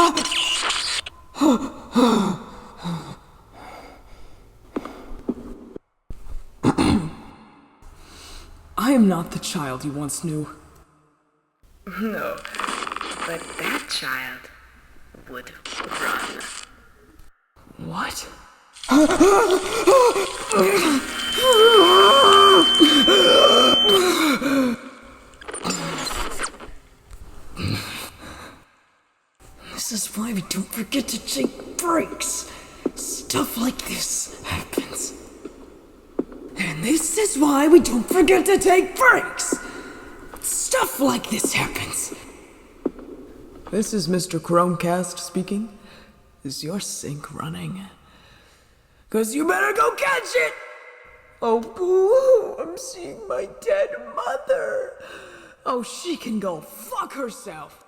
I am not the child you once knew. No, but that child would run. What? This is why we don't forget to take breaks. Stuff like this happens. And this is why we don't forget to take breaks. Stuff like this happens. This is Mr. Chromecast speaking. Is your sink running? 'Cause you better go catch it! Oh, boo, I'm seeing my dead mother. Oh, she can go fuck herself.